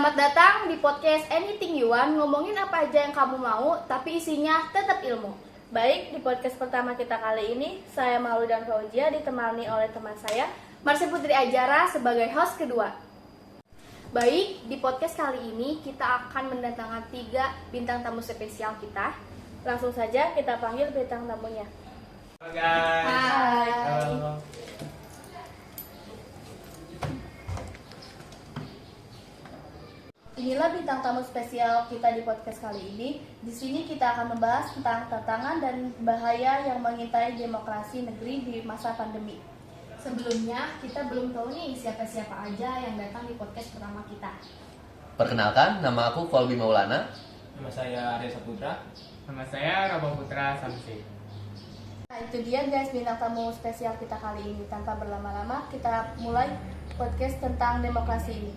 Selamat datang di podcast Anything You Want, ngomongin apa aja yang kamu mau, tapi isinya tetap ilmu. Baik, di podcast pertama kita kali ini, saya Maulu dan Fauzia ditemani oleh teman saya, Marsha Putri Ajara sebagai host kedua. Baik, di podcast kali ini kita akan mendatangkan 3 bintang tamu spesial kita. langsung saja kita panggil bintang tamunya. Halo guys. Hai. Halo. Inilah bintang tamu spesial kita di podcast kali ini. Di sini kita akan membahas tentang tantangan dan bahaya yang mengintai demokrasi negeri di masa pandemi. Sebelumnya, kita belum tahu nih siapa-siapa aja yang datang di podcast pertama kita. Perkenalkan, nama aku Kolbi Maulana. Nama saya Arya Saputra. Nama saya Raba Putra Samsi. Nah, itu dia guys bintang tamu spesial kita kali ini. Tanpa berlama-lama, kita mulai podcast tentang demokrasi ini.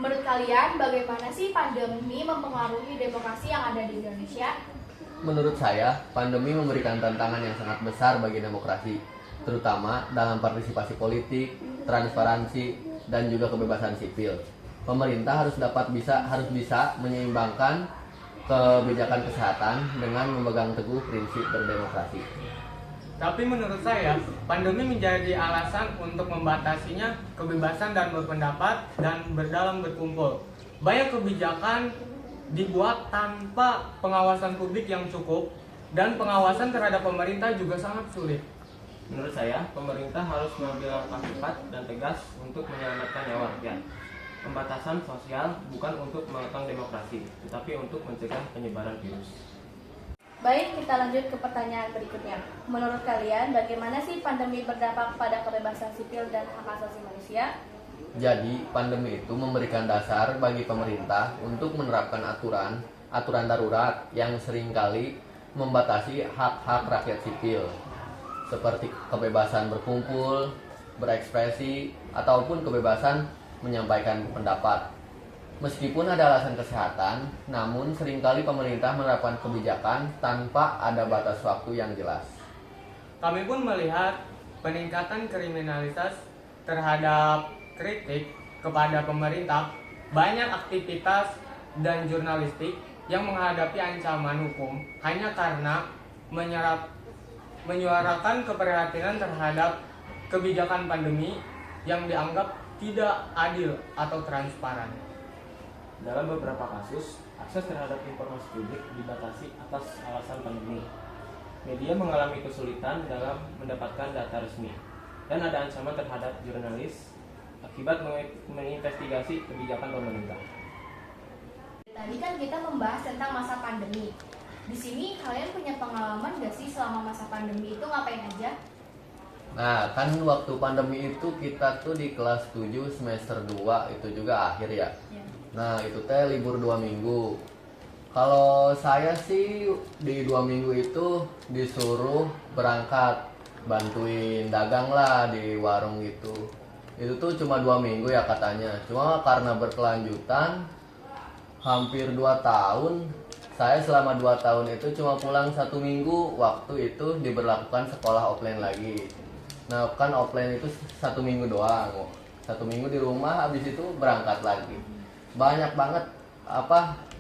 Menurut kalian, bagaimana sih pandemi mempengaruhi demokrasi yang ada di Indonesia? Menurut saya, pandemi memberikan tantangan yang sangat besar bagi demokrasi, terutama dalam partisipasi politik, transparansi, dan juga kebebasan sipil. Pemerintah harus bisa menyeimbangkan kebijakan kesehatan dengan memegang teguh prinsip berdemokrasi. Tapi menurut saya, pandemi menjadi alasan untuk membatasinya kebebasan dan berpendapat dan berkumpul. Banyak kebijakan dibuat tanpa pengawasan publik yang cukup dan pengawasan terhadap pemerintah juga sangat sulit. Menurut saya, pemerintah harus mengambil langkah cepat dan tegas untuk menyelamatkan nyawa rakyat. Pembatasan sosial bukan untuk mengekang demokrasi, tetapi untuk mencegah penyebaran virus. Baik, kita lanjut ke pertanyaan berikutnya. Menurut kalian, bagaimana sih pandemi berdampak pada kebebasan sipil dan hak asasi manusia? Jadi, pandemi itu memberikan dasar bagi pemerintah untuk menerapkan aturan darurat yang seringkali membatasi hak-hak rakyat sipil, seperti kebebasan berkumpul, berekspresi, ataupun kebebasan menyampaikan pendapat. Meskipun ada alasan kesehatan, namun seringkali pemerintah menerapkan kebijakan tanpa ada batas waktu yang jelas. Kami pun melihat peningkatan kriminalitas terhadap kritik kepada pemerintah. Banyak aktivitas dan jurnalistik yang menghadapi ancaman hukum hanya karena menyuarakan keprihatinan terhadap kebijakan pandemi yang dianggap tidak adil atau transparan. Dalam beberapa kasus, akses terhadap informasi publik dibatasi atas alasan pandemi. Media mengalami kesulitan dalam mendapatkan data resmi, dan ada ancaman terhadap jurnalis akibat menginvestigasi kebijakan pemerintah. Tadi kan kita membahas tentang masa pandemi. Di sini kalian punya pengalaman gak sih selama masa pandemi itu ngapain aja? Nah, kan waktu pandemi itu kita tuh di kelas 7 semester 2 itu juga akhir ya. Nah, itu teh libur 2 minggu. Kalau saya sih di 2 minggu itu disuruh berangkat bantuin dagang lah di warung gitu. Itu tuh cuma 2 minggu ya katanya. Cuma karena berkelanjutan hampir 2 tahun, saya selama 2 tahun itu cuma pulang 1 minggu. Waktu itu diberlakukan sekolah offline lagi. Nah, kan offline itu 1 minggu doang. 1 minggu di rumah, habis itu berangkat lagi. Banyak banget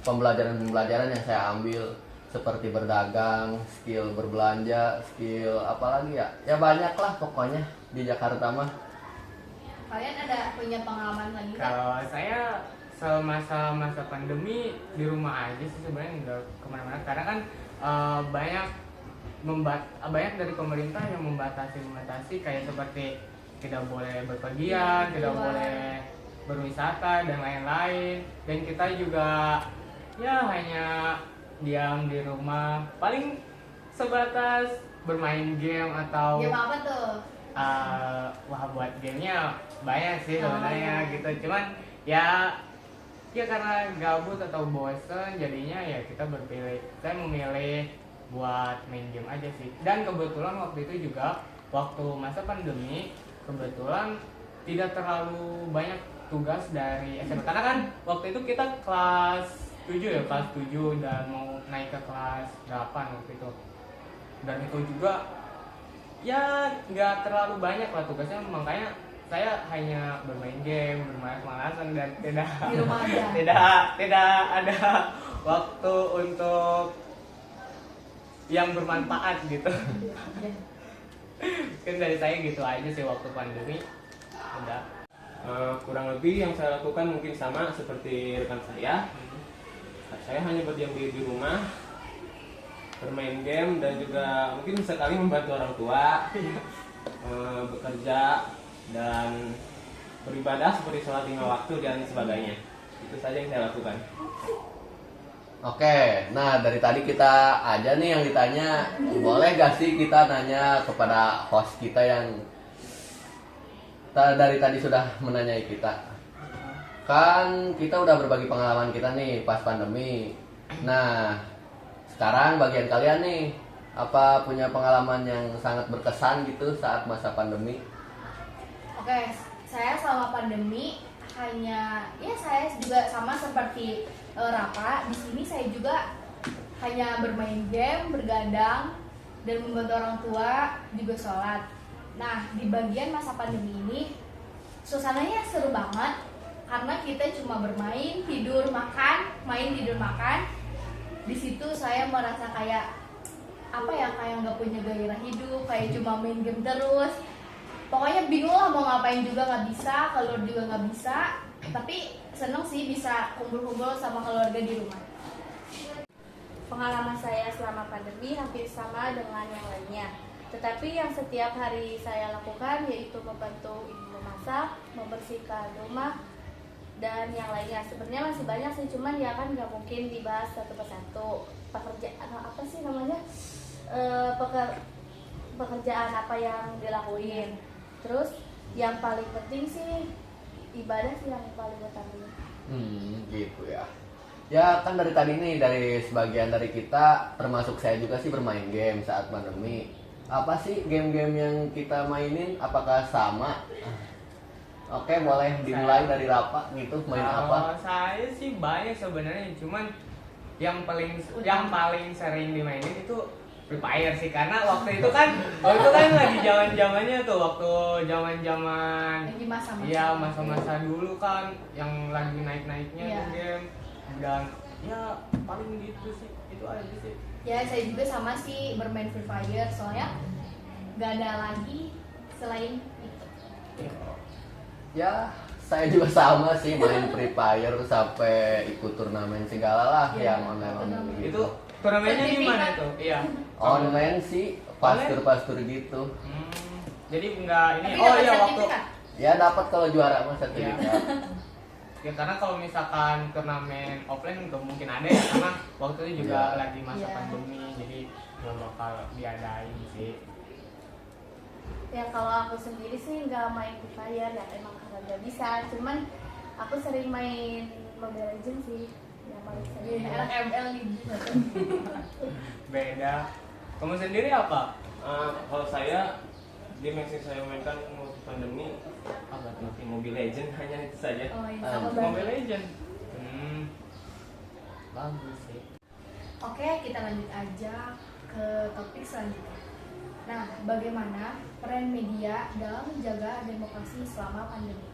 pembelajaran yang saya ambil, seperti berdagang, skill berbelanja, skill apalagi ya banyak lah pokoknya di Jakarta mah. Kalian ada punya pengalaman lagi nggak? Kalau saya semasa pandemi di rumah aja sih sebenarnya, nggak kemana-mana karena kan banyak dari pemerintah yang membatasi kayak seperti tidak boleh berpergian, tidak boleh berwisata dan lain-lain, dan kita juga ya hanya diam di rumah, paling sebatas bermain game atau Game apa tuh? wah, buat gamenya banyak sih sebenarnya gitu, cuman ya karena gabut atau bosen jadinya ya saya memilih buat main game aja sih. Dan kebetulan waktu itu juga waktu masa pandemi kebetulan tidak terlalu banyak tugas dari SMA, karena kan waktu itu kita kelas 7 dan mau naik ke kelas 8 waktu itu, dan itu juga ya nggak terlalu banyak lah tugasnya, makanya saya hanya bermain game, bermalas-malasan dan tidak Di rumah aja. tidak ada waktu untuk yang bermanfaat gitu. Kan dari saya gitu aja sih waktu pandemi. Udah. Kurang lebih yang saya lakukan mungkin sama seperti rekan saya. Saya hanya berdiam diri di rumah, bermain game dan juga mungkin sekali membantu orang tua, bekerja dan beribadah seperti sholat 5 waktu dan sebagainya. Itu saja yang saya lakukan. Oke, nah dari tadi kita aja nih yang ditanya, boleh gak sih kita nanya kepada host kita yang dari tadi sudah menanyai kita? Kan kita udah berbagi pengalaman kita nih pas pandemi. Nah, sekarang bagian kalian nih, apa punya pengalaman yang sangat berkesan gitu saat masa pandemi? Oke, saya selama pandemi saya juga sama seperti Rapa. Di sini saya juga hanya bermain game, bergadang, dan membantu orang tua, juga sholat. Nah, di bagian masa pandemi ini suasananya seru banget karena kita cuma bermain, tidur, makan, main, tidur, makan. Di situ saya merasa kayak kayak nggak punya gairah hidup, kayak cuma main game terus. Pokoknya bingung lah mau ngapain juga nggak bisa, keluar juga nggak bisa. Tapi seneng sih bisa kumpul-kumpul sama keluarga di rumah. Pengalaman saya selama pandemi hampir sama dengan yang lainnya. Tetapi yang setiap hari saya lakukan yaitu membantu ibu memasak, membersihkan rumah, dan yang lainnya. Sebenarnya masih banyak sih, cuman ya kan nggak mungkin dibahas satu persatu. Pekerjaan apa sih namanya? Pekerjaan apa yang dilakuin. Terus yang paling penting sih ibadah sih yang paling utama. Gitu ya. Ya kan dari tadi nih, dari sebagian dari kita, termasuk saya juga sih bermain game saat pandemi. Apa sih game-game yang kita mainin? Apakah sama? Oke, boleh dimulai dari Rapa gitu, main apa? Saya sih banyak sebenarnya, cuman yang paling sering dimainin itu Free Fire sih, karena waktu itu kan lagi zaman-zamannya tuh, waktu zaman-zaman Lagi masa-masa. iya masa-masa dulu kan yang lagi naik-naiknya Iya. tuh game, dan ya paling gitu sih, itu aja sih. Ya, saya juga sama sih bermain Free Fire, soalnya nggak ada lagi selain itu. Ya, saya juga sama sih main Free Fire sampai ikut turnamen segala lah Iya, yang online turnamen. gitu. Itu turnamennya Sertifikat. gimana tuh? Iya. Online sih, pastur-pastur gitu. Jadi enggak ini. Tapi Oh dapat iya, waktu sertifikat. Ya dapat kalau juara mah sertifikat. ya karena kalau misalkan turnamen offline nggak mungkin ada ya, karena waktu itu juga Iya. lagi masa Iya. pandemi, jadi nggak bakal diadain sih. Ya kalau aku sendiri sih nggak main Free Fire ya, emang karena nggak bisa. Cuman aku sering main Mobile Legends sih, yang paling sering. Anak ML gitu. Beda. Kamu sendiri apa? Kalau saya, game yang saya mainkan waktu pandemi apa tuh? Mobile Legends, hanya itu saja. Oh iya, Ah, sama Mobile banget. Legends. Bagus sih. Oke, kita lanjut aja ke topik selanjutnya. Nah, bagaimana peran media dalam menjaga demokrasi selama pandemi?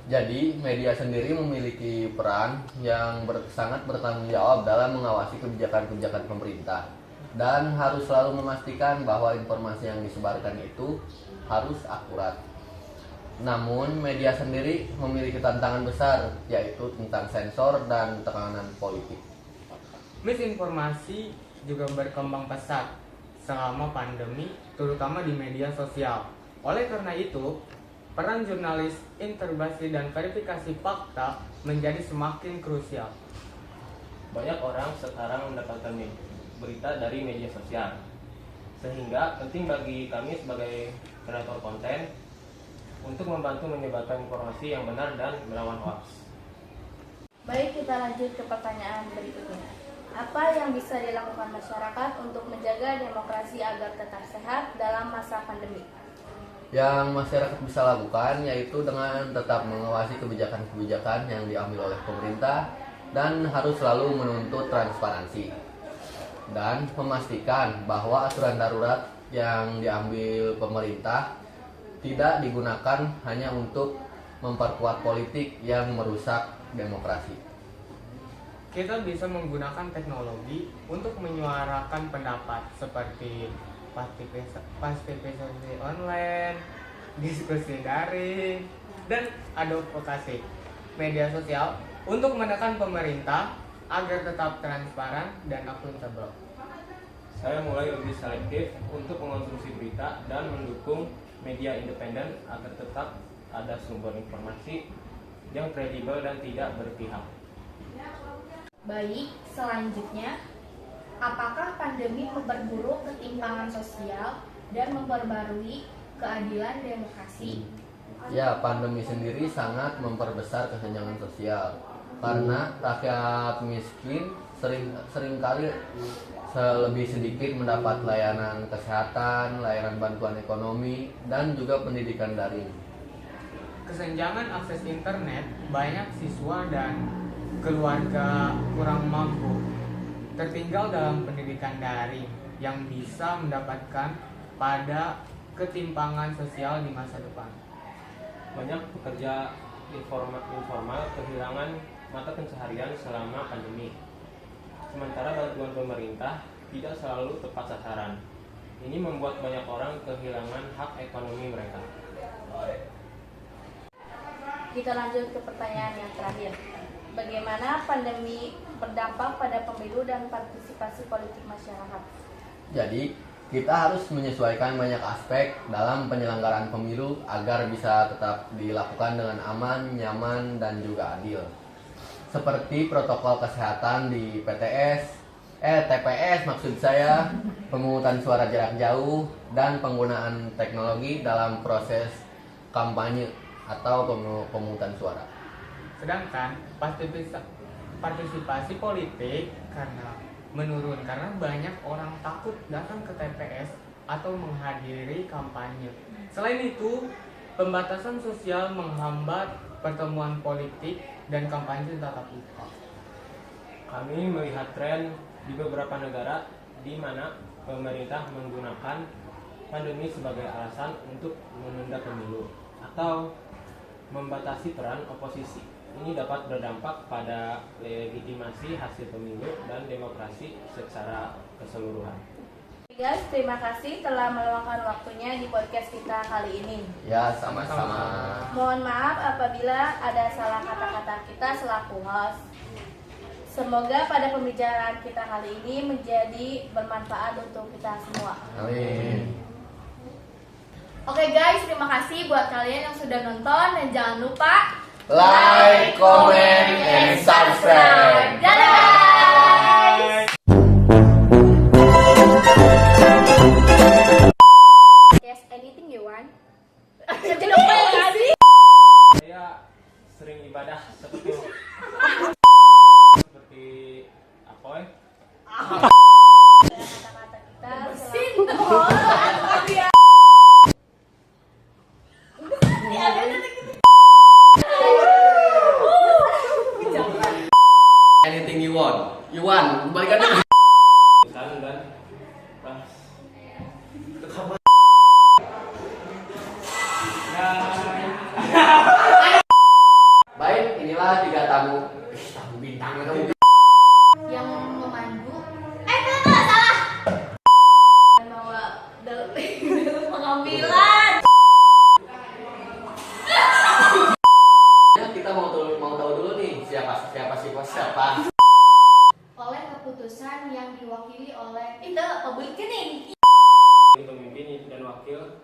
Jadi, media sendiri memiliki peran yang sangat bertanggung jawab dalam mengawasi kebijakan-kebijakan pemerintah dan harus selalu memastikan bahwa informasi yang disebarkan itu harus akurat. Namun, media sendiri memiliki tantangan besar, yaitu tentang sensor dan tekanan politik. Misinformasi juga berkembang pesat selama pandemi, terutama di media sosial. Oleh karena itu, peran jurnalis interogasi dan verifikasi fakta menjadi semakin krusial. Banyak orang sekarang mendapatkan berita dari media sosial, sehingga penting bagi kami sebagai kreator konten untuk membantu menyebarkan informasi yang benar dan melawan hoax. Baik, kita lanjut ke pertanyaan berikutnya. Apa yang bisa dilakukan masyarakat untuk menjaga demokrasi agar tetap sehat dalam masa pandemi? Yang masyarakat bisa lakukan yaitu dengan tetap mengawasi kebijakan-kebijakan yang diambil oleh pemerintah dan harus selalu menuntut transparansi dan memastikan bahwa aturan darurat yang diambil pemerintah tidak digunakan hanya untuk memperkuat politik yang merusak demokrasi. Kita bisa menggunakan teknologi untuk menyuarakan pendapat seperti partisipasi online, diskusi daring, dan advokasi media sosial untuk menekan pemerintah agar tetap transparan dan akuntabel. Saya mulai lebih selektif untuk mengonsumsi berita dan mendukung media independen agar tetap ada sumber informasi yang kredibel dan tidak berpihak. Baik, selanjutnya, apakah pandemi memperburuk ketimpangan sosial dan memperbarui keadilan demokrasi? Ya, pandemi sendiri sangat memperbesar kesenjangan sosial karena rakyat miskin seringkali lebih sedikit mendapat layanan kesehatan, layanan bantuan ekonomi, dan juga pendidikan daring. Kesenjangan akses internet, banyak siswa dan keluarga kurang mampu tertinggal dalam pendidikan daring yang bisa mendapatkan pada ketimpangan sosial di masa depan. Banyak pekerja informal kehilangan mata pencaharian selama pandemi. Sementara bantuan pemerintah tidak selalu tepat sasaran. Ini membuat banyak orang kehilangan hak ekonomi mereka. Kita lanjut ke pertanyaan yang terakhir. Bagaimana pandemi berdampak pada pemilu dan partisipasi politik masyarakat? Jadi, kita harus menyesuaikan banyak aspek dalam penyelenggaraan pemilu agar bisa tetap dilakukan dengan aman, nyaman, dan juga adil. Seperti protokol kesehatan di TPS maksud saya, pemungutan suara jarak jauh, dan penggunaan teknologi dalam proses kampanye atau pemungutan suara. Sedangkan partisipasi politik menurun karena banyak orang takut datang ke TPS atau menghadiri kampanye. Selain itu, pembatasan sosial menghambat pertemuan politik dan kampanye tatap muka. Kami melihat tren di beberapa negara di mana pemerintah menggunakan pandemi sebagai alasan untuk menunda pemilu atau membatasi peran oposisi. Ini dapat berdampak pada legitimasi hasil pemilu dan demokrasi secara keseluruhan. Guys, terima kasih telah meluangkan waktunya di podcast kita kali ini. Ya, sama-sama. Mohon maaf apabila ada salah kata-kata kita selaku host. Semoga pada pembicaraan kita kali ini menjadi bermanfaat untuk kita semua. Amin. Oke guys, terima kasih buat kalian yang sudah nonton dan jangan lupa Like, comment, and subscribe. Dadah guys. Yes, anything you want? Saya sering ibadah seperti apoy. Kata-kata kita selaku Anything you want. You want. Balikan dulu. Dan pas ke kamar. Baik, inilah 3 tamu. Tamu bintang atau Yang memandu salah membawa dalam pengambilan. kita mau tahu dulu nih siapa. Oleh keputusan yang diwakili oleh itu publik nih. Pemimpin dan wakil.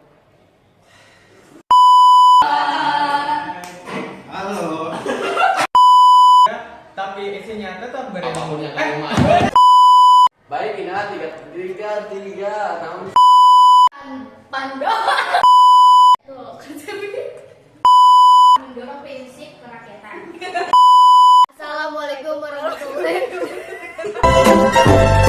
Halo. Tapi isinya tetap Apapun yang kamu mau. Baik, inilah tiga namun Pando. Tuh, mendorong prinsip kerakyatan. Assalamualaikum warahmatullahi wabarakatuh.